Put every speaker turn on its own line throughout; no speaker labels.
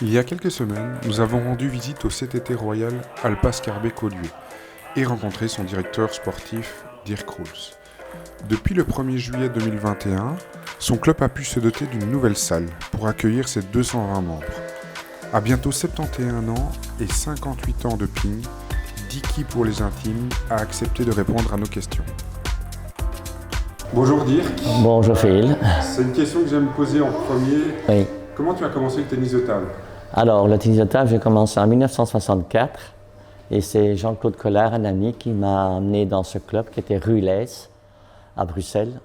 Il y a quelques semaines, nous avons rendu visite au CTT Royal Alpa Scarbeck-Collioure et rencontré son directeur sportif, Dirk Roels. Depuis le 1er juillet 2021, son club a pu se doter d'une nouvelle salle pour accueillir ses 220 membres. À bientôt 71 ans et 58 ans de ping, Dicky pour les intimes a accepté de répondre à nos questions. Bonjour Dirk.
Bonjour Phil.
C'est une question que j'aime poser en premier.
Oui.
Comment tu as commencé le tennis de table ?
Alors, le tennis de table, j'ai commencé en 1964 et c'est Jean-Claude Collard, un ami, qui m'a amené dans ce club qui était rue Lès, à Bruxelles,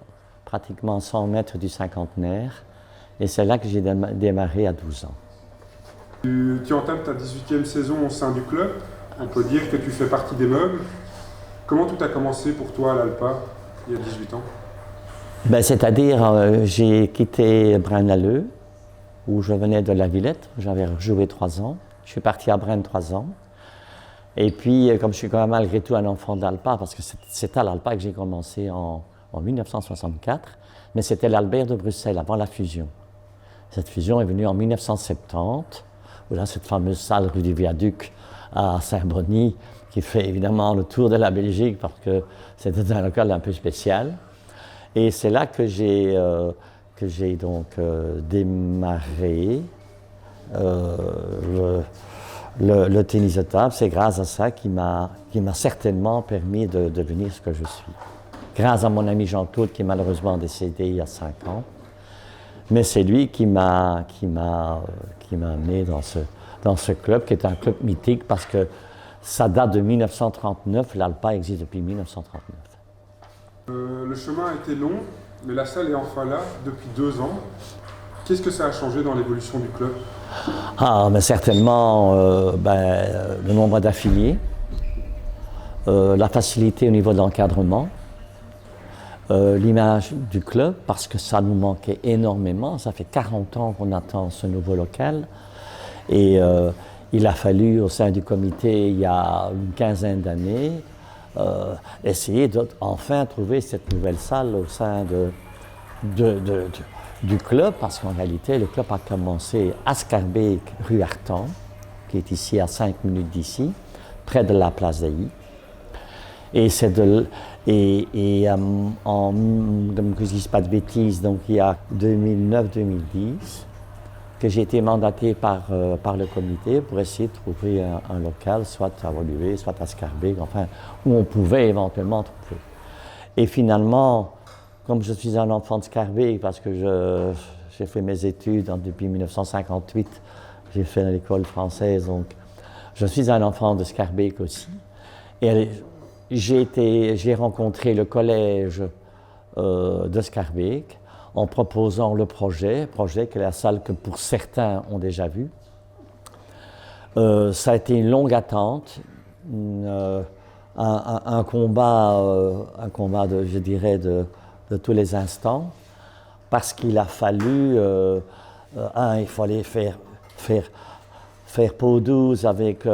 pratiquement 100 mètres du cinquantenaire. Et c'est là que j'ai démarré à 12 ans.
Tu entames ta 18e saison au sein du club. On peut dire que tu fais partie des meubles. Comment tout a commencé pour toi à l'Alpa, il y a 18 ans ?
C'est-à-dire, j'ai quitté Braine-l'Alleud, où je venais de la Villette, j'avais joué 3 ans. Je suis parti à Braine 3 ans. Et puis, comme je suis quand même malgré tout un enfant d'Alpa, parce que c'est à l'Alpa que j'ai commencé en 1964, mais c'était l'Albert de Bruxelles, avant la fusion. Cette fusion est venue en 1970, où là, cette fameuse salle rue du Viaduc à Saint-Bonny, qui fait évidemment le tour de la Belgique, parce que c'était un local un peu spécial. Et c'est là que j'ai donc démarré le tennis de table. C'est grâce à ça qui m'a certainement permis de devenir ce que je suis. Grâce à mon ami Jean-Claude qui est malheureusement décédé il y a 5 ans. Mais c'est lui qui m'a amené dans ce club qui est un club mythique parce que ça date de 1939. L'Alpa existe depuis 1939.
Le chemin a été long, mais la salle est enfin là depuis 2 ans. Qu'est-ce que ça a changé dans l'évolution du club ?
Mais certainement le nombre d'affiliés, la facilité au niveau de l'encadrement, l'image du club, parce que ça nous manquait énormément. Ça fait 40 ans qu'on attend ce nouveau local. Et il a fallu, au sein du comité, il y a une quinzaine d'années, essayer d'enfin trouver cette nouvelle salle au sein du club, parce qu'en réalité, le club a commencé à Scarbeck, rue Artan, qui est ici à 5 minutes d'ici, près de la place d'Ailly. Et c'est que je ne dise pas de bêtises, donc il y a 2009-2010, que j'ai été mandaté par le comité pour essayer de trouver un local, soit à Woluwe, soit à Scarbeck, enfin, où on pouvait éventuellement trouver. Et finalement, comme je suis un enfant de Scarbeck, parce que j'ai fait mes études depuis 1958, j'ai fait l'école française, donc je suis un enfant de Scarbeck aussi. Et j'ai rencontré le collège de Scarbeck, en proposant le projet qui est la salle que pour certains ont déjà vue. Ça a été une longue attente, un combat je dirais, de tous les instants, parce qu'il a fallu, il fallait faire peau douce avec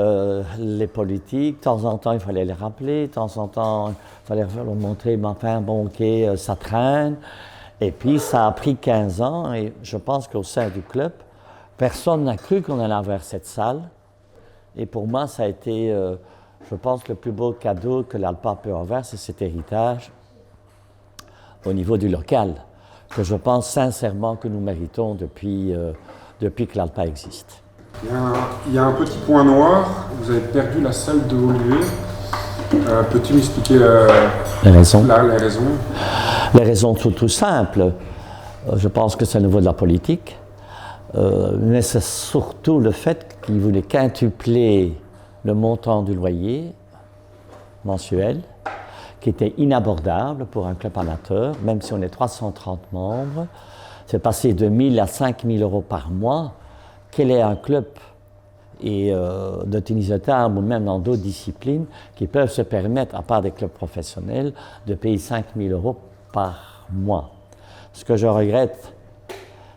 les politiques, de temps en temps il fallait les rappeler, de temps en temps il fallait leur montrer, mais enfin bon ok, ça traîne. Et puis, ça a pris 15 ans et je pense qu'au sein du club, personne n'a cru qu'on allait avoir cette salle. Et pour moi, ça a été, je pense, le plus beau cadeau que l'Alpa peut avoir, c'est cet héritage au niveau du local, que je pense sincèrement que nous méritons depuis que l'Alpa existe.
Il y a un petit point noir, vous avez perdu la salle de Woluwe. Peux-tu m'expliquer
les raisons?
Les
raisons sont tout simples. Je pense que c'est au niveau de la politique, mais c'est surtout le fait qu'ils voulaient quintupler le montant du loyer mensuel, qui était inabordable pour un club amateur, même si on est 330 membres. C'est passé de 1 000 à 5 000 euros par mois. Quel est un club de tennis de table ou même dans d'autres disciplines qui peuvent se permettre, à part des clubs professionnels, de payer 5 000 euros par mois. Ce que je regrette,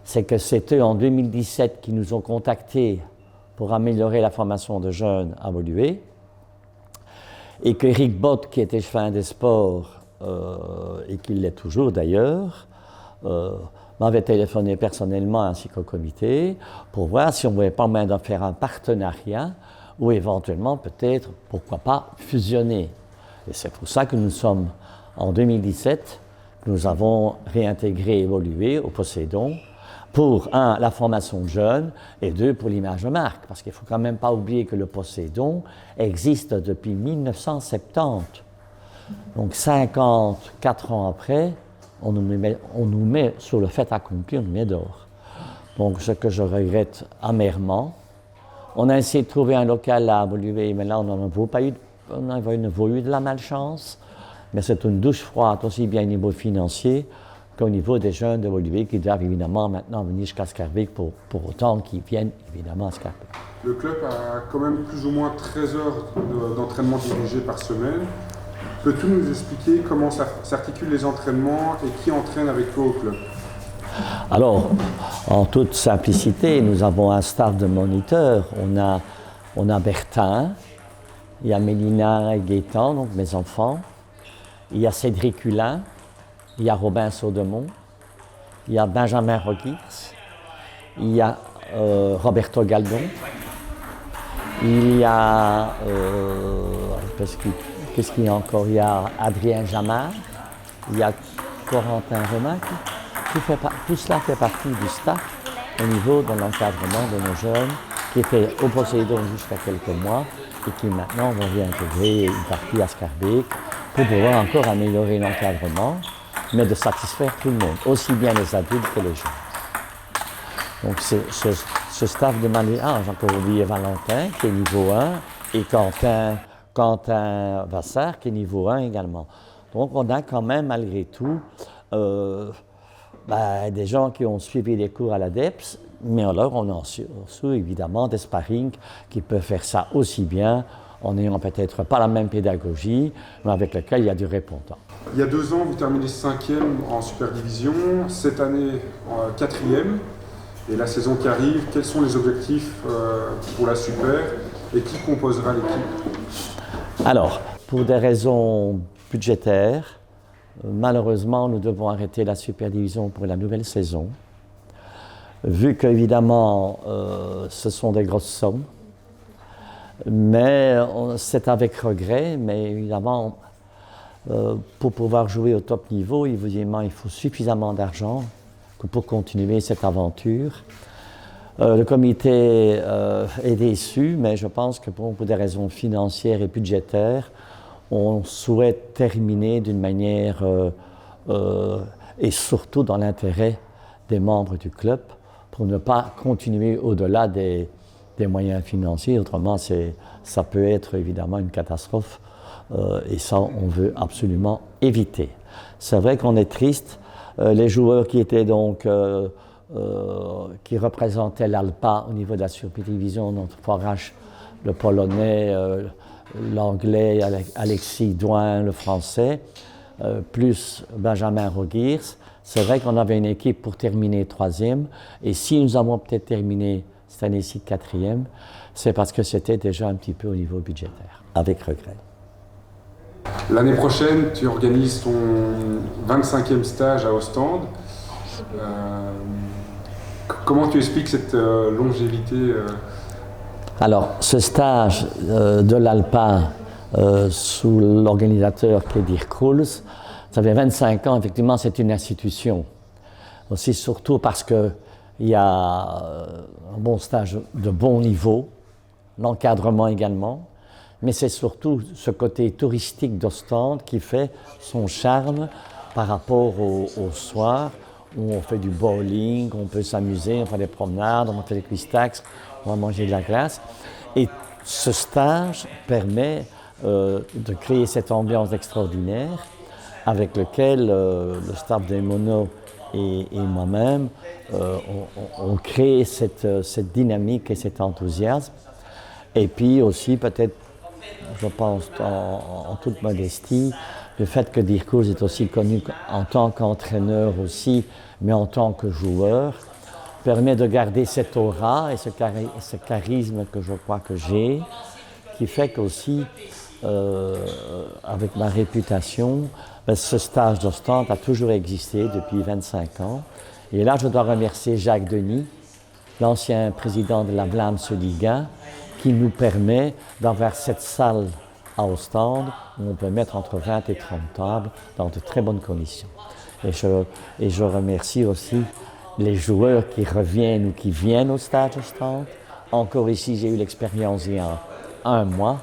c'est que c'est eux en 2017 qui nous ont contactés pour améliorer la formation de jeunes à Woluwe et que Eric Bott, qui était chef des sports et qui l'est toujours d'ailleurs, m'avait téléphoné personnellement ainsi qu'au comité pour voir si on ne pouvait pas même faire un partenariat ou éventuellement peut-être, pourquoi pas, fusionner. Et c'est pour ça que nous sommes en 2017, nous avons réintégré, évolué au Poséidon pour, un, la formation de jeunes et deux, pour l'image de marque. Parce qu'il ne faut quand même pas oublier que le Poséidon existe depuis 1970. Donc 54 ans après, on nous met sur le fait accompli, on nous met dehors. Donc ce que je regrette amèrement. On a essayé de trouver un local à évoluer, mais là on n'en a pas eu, eu de la malchance. Mais c'est une douche froide aussi bien au niveau financier qu'au niveau des jeunes d'évoluer qui doivent évidemment maintenant venir jusqu'à Schaerbeek pour autant qu'ils viennent évidemment à Schaerbeek.
Le club a quand même plus ou moins 13 heures d'entraînement dirigé par semaine. Peux-tu nous expliquer comment s'articulent les entraînements et qui entraîne avec toi au club?
Alors, en toute simplicité, nous avons un staff de moniteurs. On a Bertin, il y a Mélina et Gaétan, donc mes enfants. Il y a Cédric Hulin, il y a Robin Saudemont, il y a Benjamin Rogiers, il y a Roberto Galdon, il y a qu'est-ce qu'il y a encore? Il y a Adrien Jamard, il y a Corentin Romain. Tout cela fait partie du staff au niveau de l'encadrement de nos jeunes qui étaient au Poséidon jusqu'à quelques mois et qui maintenant vont réintégrer une partie à Schaerbeek pour pouvoir encore améliorer l'encadrement, mais de satisfaire tout le monde, aussi bien les adultes que les jeunes. Donc ce staff de j'ai encore oublié Valentin qui est niveau 1 et Quentin Vassar qui est niveau 1 également. Donc on a quand même malgré tout des gens qui ont suivi les cours à l'ADEPS, mais alors on a aussi évidemment des sparring qui peuvent faire ça aussi bien en n'ayant peut-être pas la même pédagogie, mais avec lequel il y a du répondant.
Il y a 2 ans, vous terminez 5e en Super Division, cette année 4e, et la saison qui arrive, quels sont les objectifs pour la Super et qui composera l'équipe?
Alors, pour des raisons budgétaires, malheureusement, nous devons arrêter la Super Division pour la nouvelle saison, vu qu'évidemment, ce sont des grosses sommes. Mais c'est avec regret, mais évidemment, pour pouvoir jouer au top niveau, évidemment, il faut suffisamment d'argent pour continuer cette aventure. Le comité est déçu, mais je pense que pour des raisons financières et budgétaires, on souhaite terminer d'une manière et surtout dans l'intérêt des membres du club pour ne pas continuer au-delà des moyens financiers. Autrement, ça peut être évidemment une catastrophe et ça, on veut absolument éviter. C'est vrai qu'on est triste. Les joueurs qui étaient donc qui représentaient l'ALPA au niveau de la Superdivision, notre forage, le polonais, l'anglais, Alexis Douin, le français, plus Benjamin Rogiers. C'est vrai qu'on avait une équipe pour terminer 3e, et si nous avons peut-être terminé cette année-ci 4e, c'est parce que c'était déjà un petit peu au niveau budgétaire, avec regret.
L'année prochaine, tu organises ton 25e stage à Ostende. Comment tu expliques cette longévité
Alors, ce stage de l'ALPA sous l'organisateur qui est Dirk Kruls, ça fait 25 ans, effectivement, c'est une institution. Aussi, surtout parce qu'il y a un bon stage de bon niveau, l'encadrement également, mais c'est surtout ce côté touristique d'Ostende qui fait son charme par rapport au soir, où on fait du bowling, on peut s'amuser, on fait des promenades, on fait des quiz-tax, on va manger de la glace. Et ce stage permet de créer cette ambiance extraordinaire avec lequel le staff des Monos et moi-même, on crée cette dynamique et cet enthousiasme. Et puis aussi, peut-être, je pense en toute modestie, le fait que Dirk Kruls est aussi connu en tant qu'entraîneur aussi, mais en tant que joueur, permet de garder cette aura et ce charisme que je crois que j'ai, qui fait qu'aussi, avec ma réputation, ce stage d'Ostende a toujours existé depuis 25 ans Et là, je dois remercier Jacques Denis, l'ancien président de la Vlaamse-Liga, qui nous permet d'avoir cette salle à Ostende où on peut mettre entre 20 et 30 tables dans de très bonnes conditions. Et je remercie aussi les joueurs qui reviennent ou qui viennent au Stade Ostende. Encore ici, j'ai eu l'expérience il y a un mois.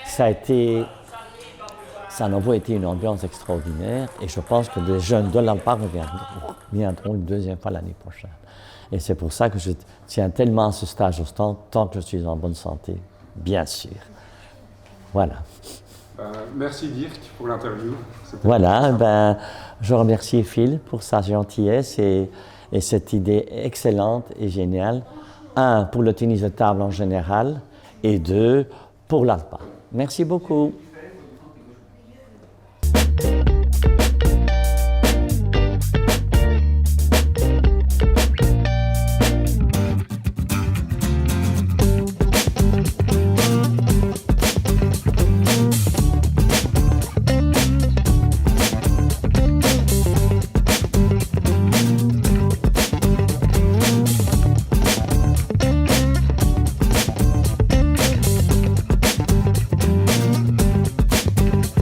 Ça a nouveau été une ambiance extraordinaire et je pense que les jeunes de l'Alpa reviendront une deuxième fois l'année prochaine. Et c'est pour ça que je tiens tellement à ce stage Ostende tant que je suis en bonne santé, bien sûr. Voilà.
Merci Dirk pour l'interview.
Voilà, je remercie Phil pour sa gentillesse et cette idée excellente et géniale. Un, pour le tennis de table en général et deux, pour l'Alpa. Merci beaucoup.